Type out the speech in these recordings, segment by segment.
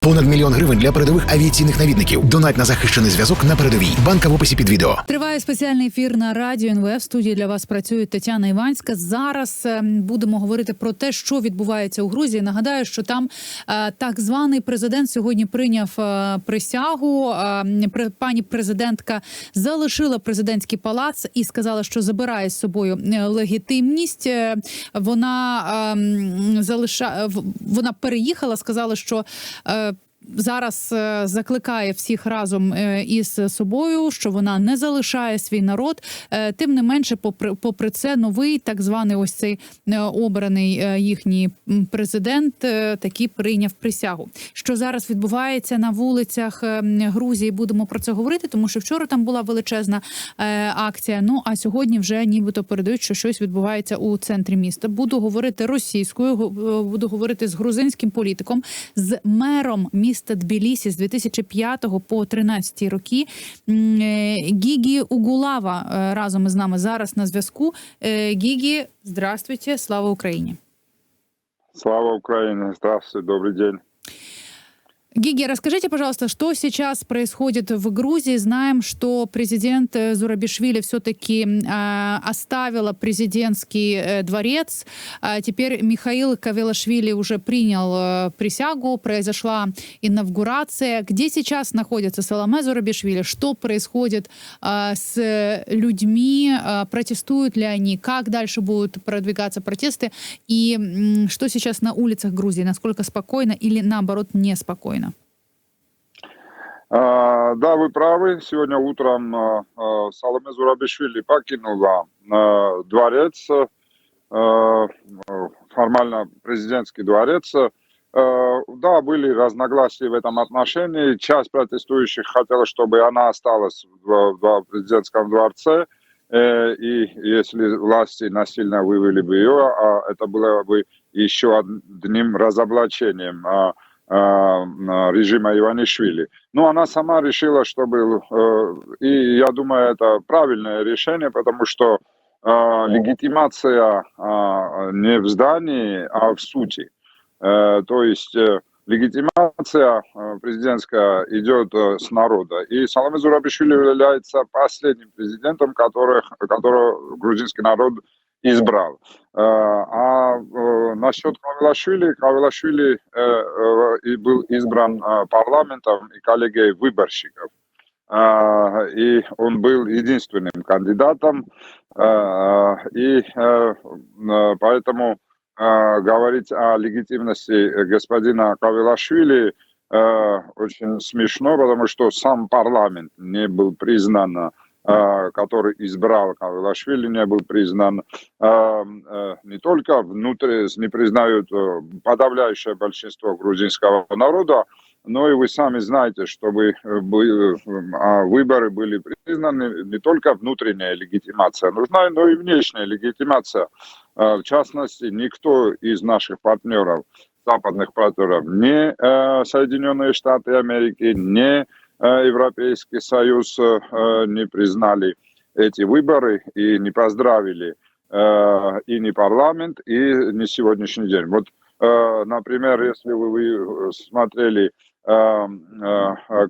Понад 1 мільйон гривень для передових авіаційних навідників. Донать на захищений зв'язок на передовій. Банка в описі під відео. Триває спеціальний ефір на радіо НВ. В студії для вас працює Тетяна Іванська. Зараз будемо говорити про те, що відбувається у Грузії. Нагадаю, що там так званий президент сьогодні прийняв присягу. Пані президентка залишила президентський палац і сказала, що забирає з собою легітимність. Вона переїхала, сказала, що зараз закликає всіх разом із собою, що вона не залишає свій народ. Тим не менше, попри це, новий так званий ось цей обраний їхній президент таки прийняв присягу. Що зараз відбувається на вулицях Грузії, будемо про це говорити, тому що вчора там була величезна акція, ну а сьогодні вже нібито передають, що щось відбувається у центрі міста. Буду говорити російською, буду говорити з грузинським політиком, з мером міста Тбілісі з 2005 по 2013 роки. Гігі Угулава разом із нами зараз на зв'язку. Гігі, здравствуйте, слава Україні. Слава Украине, здравствуйте, добрый день. Гиги, расскажите, пожалуйста, что сейчас происходит в Грузии? Знаем, что президент Зурабишвили все-таки оставила президентский дворец. Теперь Михаил Кавелашвили уже принял присягу, произошла инаугурация. Где сейчас находится Саломе Зурабишвили? Что происходит с людьми? Протестуют ли они? Как дальше будут продвигаться протесты? И что сейчас на улицах Грузии? Насколько спокойно или, наоборот, неспокойно? Да, вы правы. Сегодня утром Саломе Зурабишвили покинула дворец, формально президентский дворец. Да, были разногласия в этом отношении. Часть протестующих хотела, чтобы она осталась в президентском дворце. И если власти насильно вывели бы ее, это было бы еще одним разоблачением режима Иванишвили. Но она сама решила, чтобы... И я думаю, это правильное решение, потому что легитимация не в здании, а в сути. То есть легитимация президентская идет с народа. И Саломе Зурабишвили является последним президентом, которого грузинский народ избрал. Насчет Кавелашвили был избран парламентом и коллегией выборщиков. И он был единственным кандидатом. И поэтому говорить о легитимности господина Кавелашвили очень смешно, потому что сам парламент не был признан, который избрал Кавелашвили, не был признан не только внутри, не признают подавляющее большинство грузинского народа, но и вы сами знаете, чтобы выборы были признаны, не только внутренняя легитимация нужна, но и внешняя легитимация. В частности, никто из наших партнеров, западных партнеров, не Соединенные Штаты Америки, не Европейский Союз не признали эти выборы и не поздравили и не парламент, и не сегодняшний день. Вот, например, если вы смотрели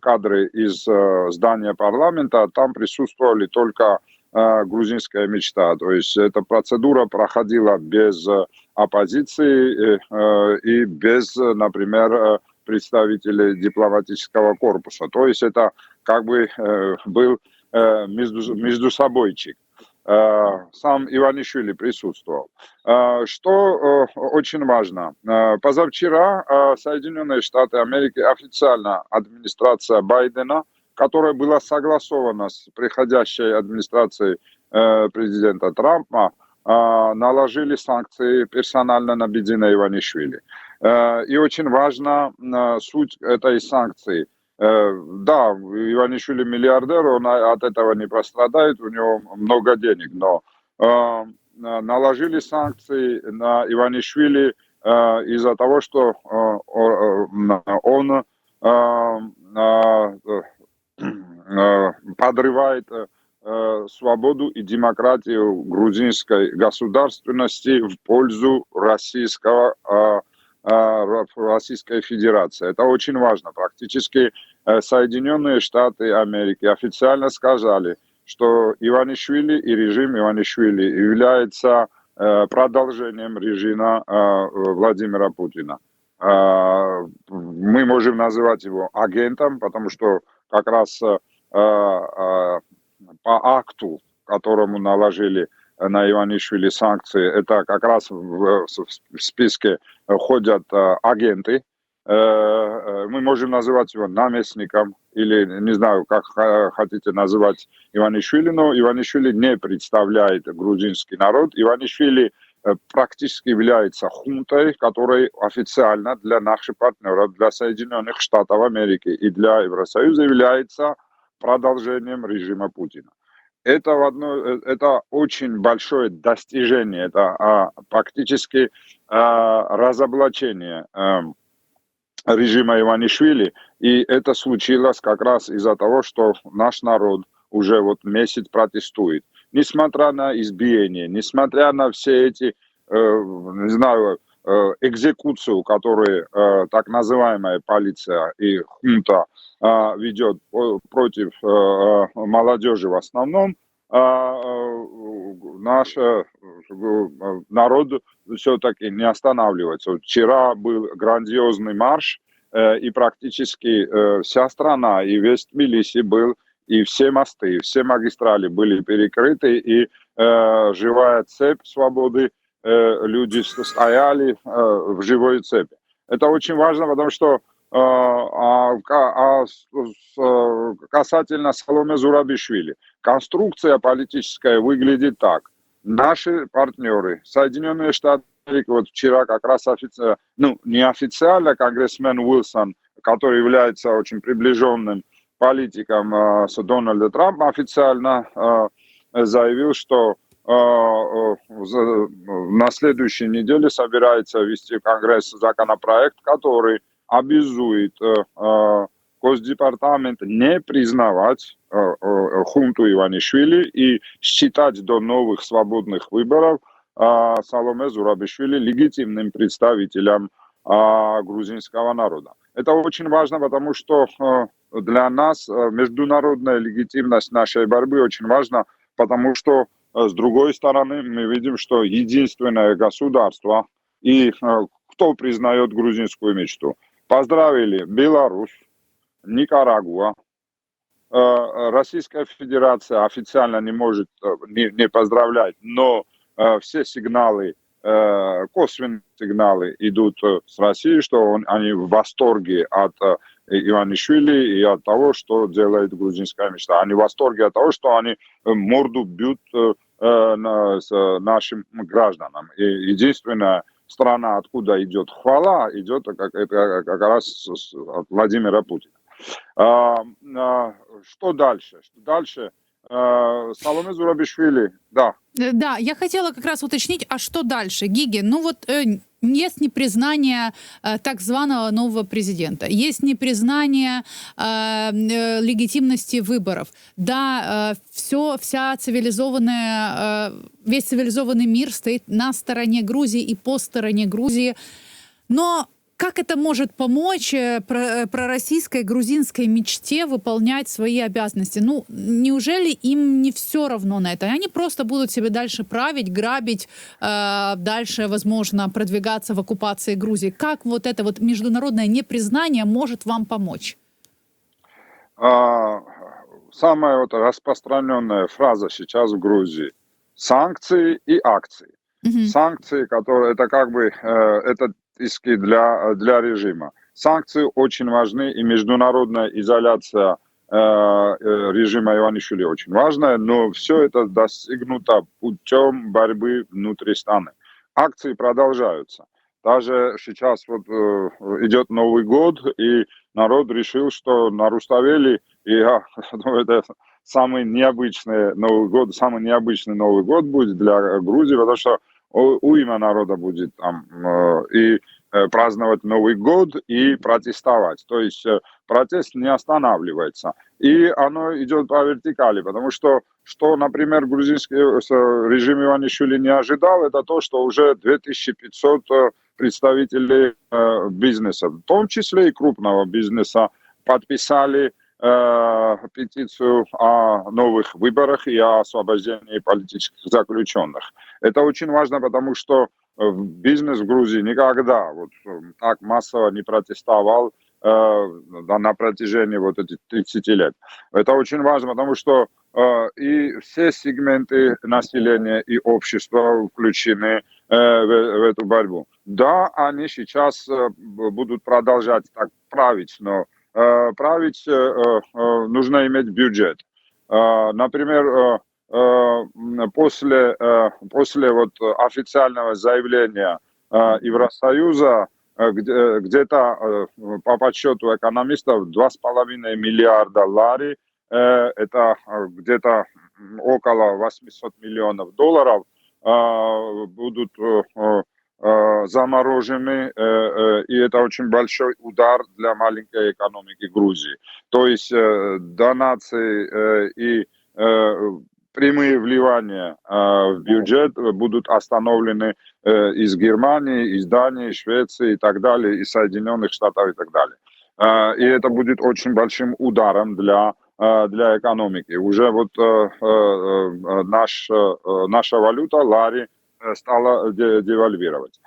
кадры из здания парламента, там присутствовали только грузинская мечта. То есть эта процедура проходила без оппозиции и без, например, представителей дипломатического корпуса. То есть это как бы был между собойчик. Сам Иванишвили присутствовал. Что очень важно. Позавчера Соединенные Штаты Америки, официально администрация Байдена, которая была согласована с приходящей администрацией президента Трампа, наложили санкции персонально на Бедина Иванишвили. И очень важна суть этой санкции. Да, Иванишвили миллиардер, он от этого не пострадает, у него много денег, но наложили санкции на Иванишвили из-за того, что он подрывает свободу и демократию грузинской государственности в пользу российского Российской Федерации. Это очень важно. Практически Соединенные Штаты Америки официально сказали, что Иванишвили и режим Иванишвили является продолжением режима Владимира Путина. Мы можем называть его агентом, потому что как раз по акту, которому наложили на Иванишвили санкции, это как раз в списке ходят агенты. Мы можем называть его наместником или, не знаю, как хотите называть Иванишвили, но Иванишвили не представляет грузинский народ. Иванишвили практически является хунтой, которая официально для наших партнеров, для Соединенных Штатов Америки и для Евросоюза является продолжением режима Путина. Это очень большое достижение, это практически разоблачение режима Иванишвили, и это случилось как раз из-за того, что наш народ уже вот месяц протестует. Несмотря на избиения, несмотря на все эти, не знаю, экзекуцию, которую так называемая полиция и хунта ведет против молодежи в основном, наш народ все-таки не останавливается. Вчера был грандиозный марш, и практически вся страна, и весь Тбилиси был, и все мосты, и все магистрали были перекрыты, и живая цепь свободы, люди стояли в живой цепи. Это очень важно, потому что касательно Саломе Зурабишвили, конструкция политическая выглядит так. Наши партнеры, Соединенные Штаты Америки, вот вчера как раз неофициально конгрессмен Уилсон, который является очень приближенным политиком с Дональда Трампа, официально заявил, что на следующей неделе собирается ввести в Конгресс законопроект, который обязует Госдепартамент не признавать хунту Иванишвили и считать до новых свободных выборов Саломе Зурабишвили легитимным представителем грузинского народа. Это очень важно, потому что для нас международная легитимность нашей борьбы очень важна, потому что с другой стороны мы видим, что единственное государство, и кто признает грузинскую мечту? Поздравили Беларусь, Никарагуа. Российская Федерация официально не может не поздравлять, но все сигналы, косвенные сигналы идут с России, что они в восторге от Иванишвили и от того, что делает грузинская мечта. Они в восторге от того, что они морду бьют с нашим гражданам. И единственная страна, откуда идет хвала, идет как раз от Владимира Путина. Что дальше? Саломе Зурабишвили, да. Да, я хотела как раз уточнить, а что дальше? Гиги, ну вот есть непризнание так званого нового президента, есть непризнание легитимности выборов. Да, вся цивилизованная, весь цивилизованный мир стоит на стороне Грузии и по стороне Грузии, но как это может помочь пророссийской грузинской мечте выполнять свои обязанности? Ну, неужели им не все равно на это? Они просто будут себе дальше править, грабить, дальше, возможно, продвигаться в оккупации Грузии. Как вот это вот международное непризнание может вам помочь? Самая вот распространенная фраза сейчас в Грузии – санкции и акции. Санкции, которые это как бы это иски для режима. Санкции очень важны, и международная изоляция режима Иванишвили очень важная, но все это достигнуто путем борьбы внутри страны. Акции продолжаются. Даже сейчас вот идет Новый год, и народ решил, что на Руставели это самый необычный Новый год будет для Грузии, потому что уйма народа будет там и праздновать Новый год, и протестовать. То есть протест не останавливается. И оно идет по вертикали, потому что, например, грузинский режим Иванишвили не ожидал, это то, что уже 2500 представители бизнеса, в том числе и крупного бизнеса, подписали петицию о новых выборах и о освобождении политических заключенных. Это очень важно, потому что бизнес в Грузии никогда вот так массово не протестовал на протяжении вот этих 30 лет. Это очень важно, потому что и все сегменты населения и общества включены в эту борьбу. Да, они сейчас будут продолжать так править, но править нужно иметь бюджет. Например, после вот официального заявления Евросоюза где-то по подсчету экономистов 2,5 миллиарда лари, это где-то около 800 миллионов долларов, будут заморожены, и это очень большой удар для маленькой экономики Грузии. То есть донации и прямые вливания в бюджет будут остановлены из Германии, из Дании, Швеции и так далее, из Соединенных Штатов и так далее. И это будет очень большим ударом для экономики. Уже вот наша валюта, лари, стала девальвировать.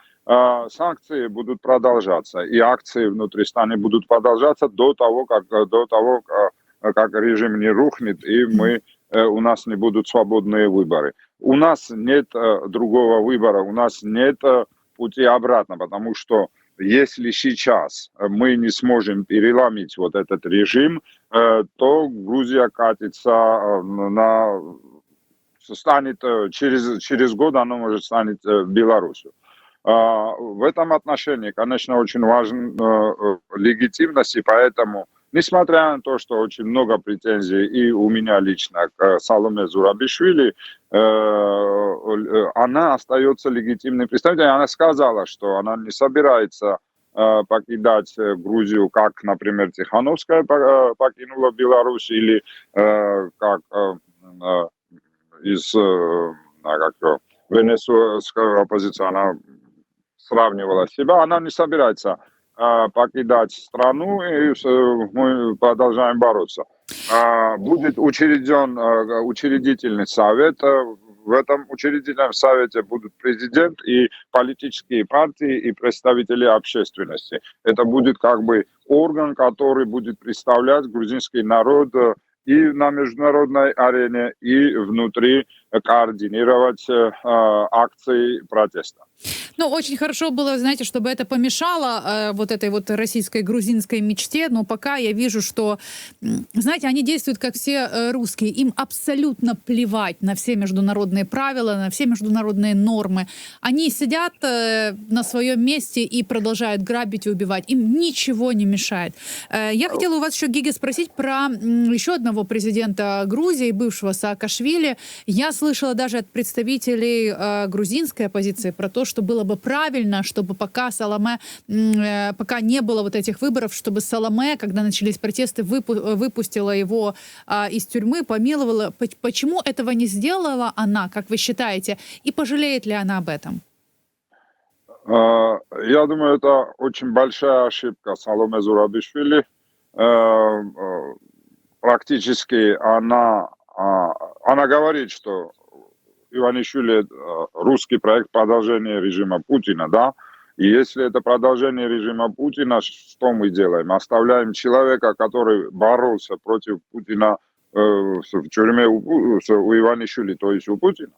Санкции будут продолжаться, и акции внутри страны будут продолжаться до того, как режим не рухнет, и у нас не будут свободные выборы. У нас нет другого выбора, у нас нет пути обратно, потому что если сейчас мы не сможем переломить вот этот режим, то Грузия катится станет через год, оно может станет Беларусью. В этом отношении, конечно, очень важна легитимность, и поэтому, несмотря на то, что очень много претензий и у меня лично к Саломе Зурабишвили, она остается легитимным представителем. Она сказала, что она не собирается покидать Грузию, как, например, Тихановская покинула Беларусь, или как из венесуэльской оппозиции она сравнивала себя. Она не собирается покидать страну, и мы продолжаем бороться. Будет учреден учредительный совет. В этом учредительном совете будут президент и политические партии, и представители общественности. Это будет как бы орган, который будет представлять грузинский народ и на международной арене, и внутри координировать акции протеста. Ну, очень хорошо было, знаете, чтобы это помешало вот этой вот российской грузинской мечте, но пока я вижу, что, знаете, они действуют как все русские, им абсолютно плевать на все международные правила, на все международные нормы. Они сидят на своем месте и продолжают грабить и убивать. Им ничего не мешает. Я хотела у вас еще, Гиги, спросить про еще одного президента Грузии, бывшего Саакашвили. Я слышала даже от представителей грузинской оппозиции про то, что было бы правильно, чтобы пока не было вот этих выборов, чтобы Саломе, когда начались протесты, выпустила его из тюрьмы, помиловала. Почему этого не сделала она, как вы считаете, и пожалеет ли она об этом? Я думаю, это очень большая ошибка Саломе Зурабишвили. Практически она говорит, что Иванишвили – русский проект продолжения режима Путина, да? И если это продолжение режима Путина, что мы делаем? Оставляем человека, который боролся против Путина в тюрьме у Иванишвили, то есть у Путина.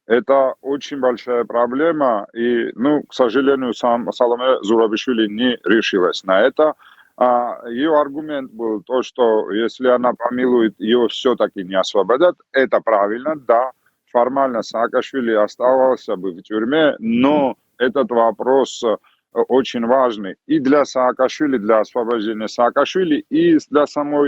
Это очень большая проблема, и, к сожалению, Саломе Зурабишвили не решилась на это. Ее аргумент был то, что если она помилует, ее все-таки не освободят. Это правильно, да. Формально Саакашвили оставался бы в тюрьме, но этот вопрос очень важный и для Саакашвили, для освобождения Саакашвили, и для самого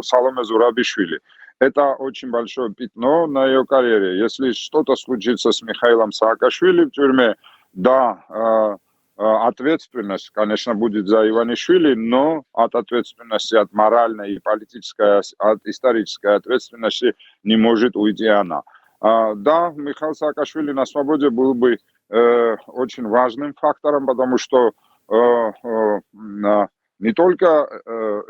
Саломе Зурабишвили. Это очень большое пятно на ее карьере. Если что-то случится с Михаилом Саакашвили в тюрьме, да, ответственность, конечно, будет за Иванишвили, но от ответственности, от моральной и политической, от исторической ответственности не может уйти она. Да, Михаил Саакашвили на свободе был бы очень важным фактором, потому что не только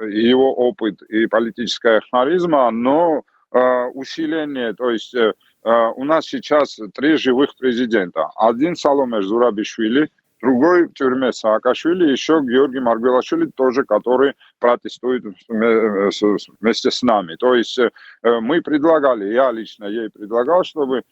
его опыт и политическая харизма, но усиление, то есть у нас сейчас 3 живых президента. Один Саломе Зурабишвили, другой в тюрьме Саакашвили, еще Георгий Маргвелашвили тоже, который протестует вместе с нами. То есть мы предлагали, я лично ей предлагал, чтобы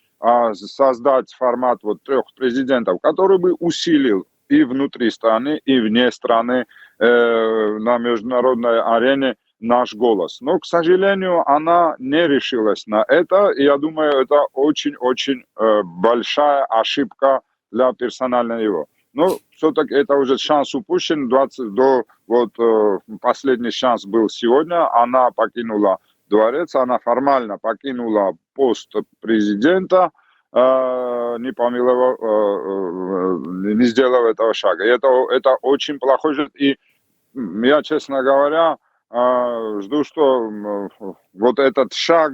создать формат вот 3 президентов, который бы усилил и внутри страны, и вне страны на международной арене наш голос. Но, к сожалению, она не решилась на это, и я думаю, это очень-очень большая ошибка для персонально его. Но все-таки это уже шанс упущен. Последний шанс был сегодня. Она покинула дворец, она формально покинула пост президента, не помиловав, не сделав этого шага. И это очень плохой. И я, честно говоря, жду, что вот этот шаг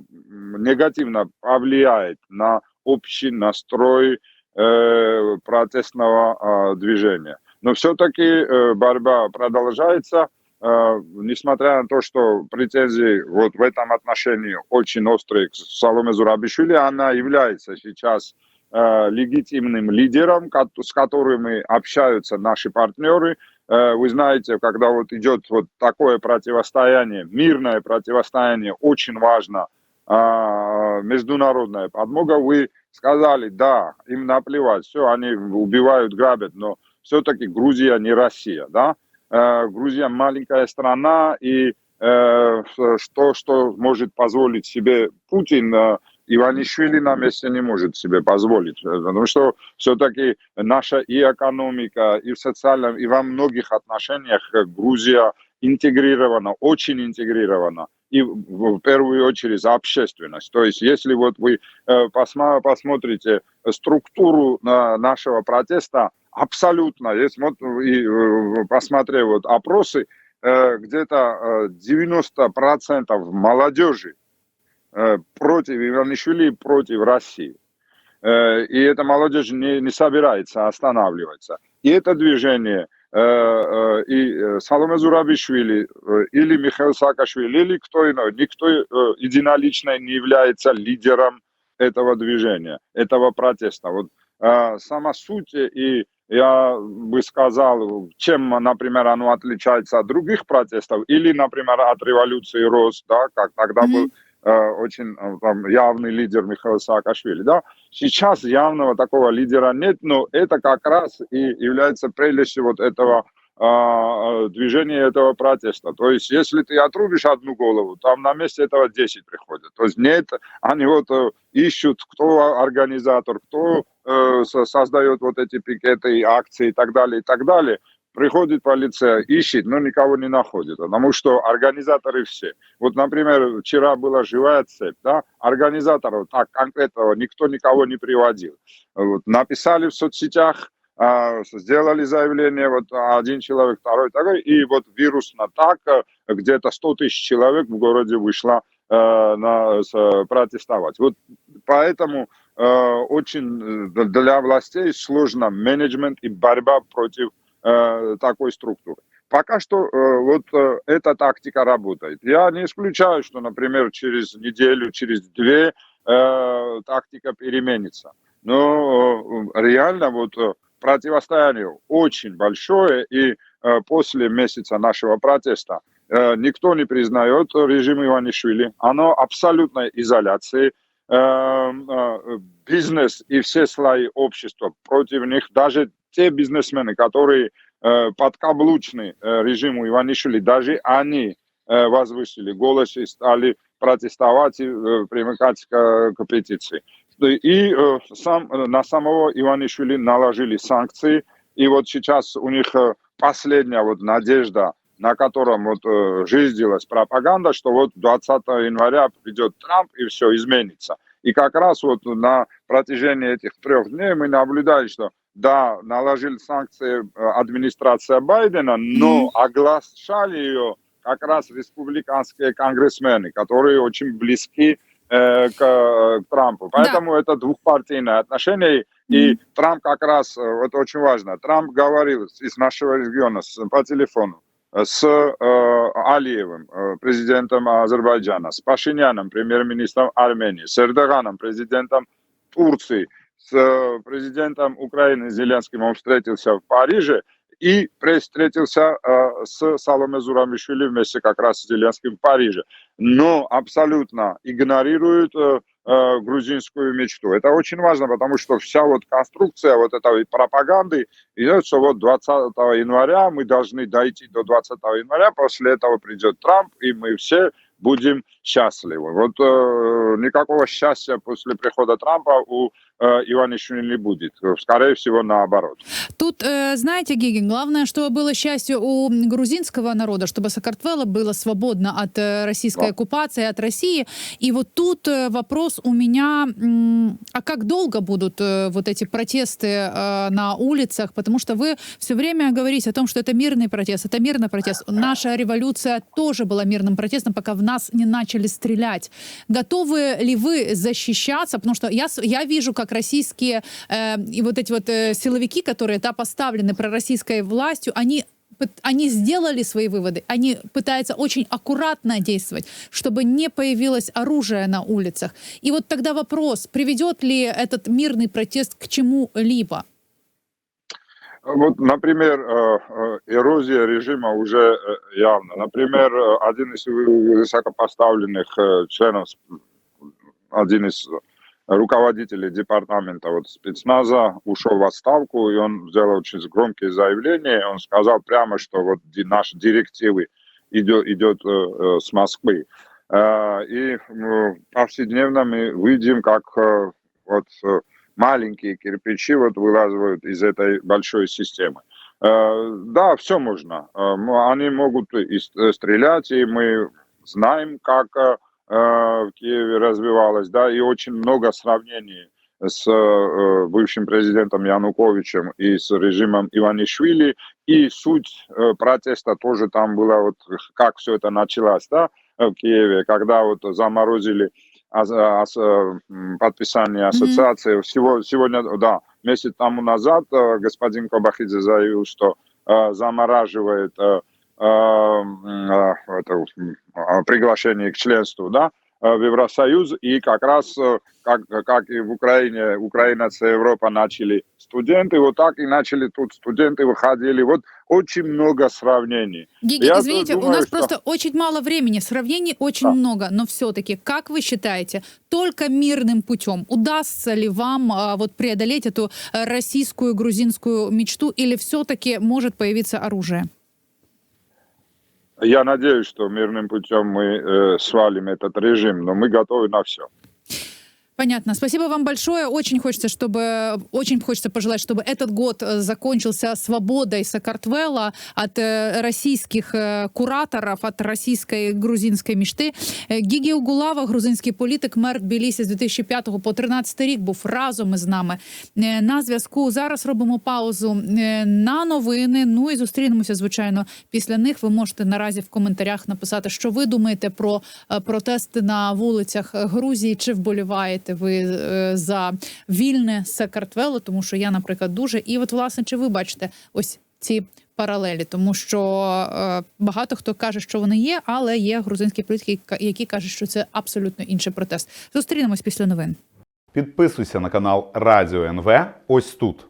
негативно повлияет на общий настрой протестного движения. Но все-таки борьба продолжается, несмотря на то, что претензии вот в этом отношении очень острые к Саломе Зурабишвили, она является сейчас легитимным лидером, с которыми общаются наши партнеры. Вы знаете, когда вот идет вот такое противостояние, мирное противостояние, очень важно международная подмога. Вы сказали, да, им наплевать, все, они убивают, грабят, но все-таки Грузия не Россия, да? Грузия маленькая страна, и что может позволить себе Путин, Иванишвили на месте не может себе позволить, потому что все-таки наша и экономика, и в социальном, и во многих отношениях Грузия интегрирована, очень интегрирована, и в первую очередь общественность. То есть если вот вы посмотрите структуру нашего протеста, абсолютно, посмотрев вот опросы, где-то 90% молодежи против Иванишвили, против России. И эта молодежь не собирается останавливаться. И это движение и Саломе Зурабишвили, или Михаил Саакашвили, или кто иной, никто единолично не является лидером этого движения, этого протеста. Вот сама суть, и я бы сказал, чем, например, оно отличается от других протестов, или, например, от революции РОС, да, как тогда был очень явный лидер Михаил Саакашвили, да. Сейчас явного такого лидера нет, но это как раз и является прелестью вот этого движения, этого протеста. То есть, если ты отрубишь одну голову, там на месте этого 10 приходят. То есть, нет, они вот ищут, кто организатор, кто создает вот эти пикеты, акции и так далее, и так далее. Приходит полиция, ищет, но никого не находит, потому что организаторы все. Вот, например, вчера была живая цепь, да, организаторов так конкретного никто никого не приводил. Вот, написали в соцсетях, сделали заявление, вот один человек, второй, такой, и вот вирусно так, где-то 100 тысяч человек в городе вышло протестовать. Вот поэтому очень для властей сложно менеджмент и борьба против такой структуры. Пока что эта тактика работает. Я не исключаю, что, например, через неделю, через 2 тактика переменится. Но реально вот противостояние очень большое, и после месяца нашего протеста никто не признает режим Иванишвили. Оно абсолютной изоляции. Бизнес и все слои общества против них, даже те бизнесмены, которые подкаблучны режиму Иванишвили, даже они возвысили голос и стали протестовать и примыкать к петиции. И на самого Иванишвили наложили санкции, и вот сейчас у них последняя вот надежда, на котором вот жизнилась пропаганда, что вот 20 января придет Трамп и все изменится. И как раз вот на протяжении этих 3 дней мы наблюдали, что да, наложили санкции администрация Байдена, но оглашали ее как раз республиканские конгрессмены, которые очень близки к Трампу. Поэтому это двухпартийное отношение. И Трамп как раз, вот очень важно, Трамп говорил из нашего региона по телефону с Алиевым, президентом Азербайджана, с Пашиняном, премьер-министром Армении, с Эрдоганом, президентом Турции, с президентом Украины Зеленским. Он встретился в Париже и встретился с Саломе Зурамишвили вместе как раз с Зеленским в Париже. Но абсолютно игнорируют грузинскую мечту. Это очень важно, потому что вся вот конструкция вот этой пропаганды идет, что вот 20 января мы должны дойти до 20 января, после этого придет Трамп, и мы все будем счастливы. Вот никакого счастья после прихода Трампа у Иванишвили не будет. Скорее всего, наоборот. Тут, знаете, Гиги, главное, чтобы было счастье у грузинского народа, чтобы Саакартвело было свободно от российской оккупации, от России. И вот тут вопрос у меня, а как долго будут вот эти протесты на улицах? Потому что вы все время говорите о том, что это мирный протест, это мирный протест. Наша революция тоже была мирным протестом, пока в нас не начали стрелять. Готовы ли вы защищаться? Потому что я вижу, как российские и вот эти вот силовики, которые поставлены пророссийской властью, они сделали свои выводы, они пытаются очень аккуратно действовать, чтобы не появилось оружие на улицах. И вот тогда вопрос, приведет ли этот мирный протест к чему-либо? Вот, например, эрозия режима уже явно. Например, один из высокопоставленных членов, один из руководителей департамента спецназа ушел в отставку, и он сделал очень громкие заявления. Он сказал прямо, что вот наши директивы идет с Москвы. И повседневно мы видим, как маленькие кирпичи вылазывают из этой большой системы. Да, все можно. Они могут и стрелять, и мы знаем, как в Киеве развивалось, да, и очень много сравнений с бывшим президентом Януковичем и с режимом Иванишвили, и суть протеста тоже там была, вот как все это началось, да, в Киеве, когда вот заморозили подписание ассоциации. Сегодня, да, месяц тому назад господин Кобахидзе заявил, что замораживает приглашение к членству, да, в Евросоюз, и как раз, как и в Украине, Украина с Европа начали студенты, вот так и начали тут студенты выходили, вот очень много сравнений. Гиги, извините, у нас просто очень мало времени, сравнений очень много, но все-таки, как вы считаете, только мирным путем удастся ли вам вот преодолеть эту российскую, грузинскую мечту, или все-таки может появиться оружие? Я надеюсь, что мирным путем мы свалим этот режим, но мы готовы на все. Понятно. Спасибо вам большое. Очень хочется пожелать, чтобы этот год закончился свободой Саакартвело от российских кураторов, от российської грузинської мечти. Гігі Угулава, грузинський політик, мер Тбілісі з 2005 по 2013 рік, був разом із нами на зв'язку. Зараз робимо паузу на новини. Ну і зустрінемося, звичайно, після них. Ви можете наразі в коментарях написати, що ви думаєте про протести на вулицях Грузії, чи вболіваєте ви за вільне Саакартвело, тому що я, наприклад, дуже. І от, власне, чи ви бачите ось ці паралелі? Тому що багато хто каже, що вони є, але є грузинські політики, які кажуть, що це абсолютно інший протест. Зустрінемось після новин. Підписуйся на канал Радіо НВ ось тут.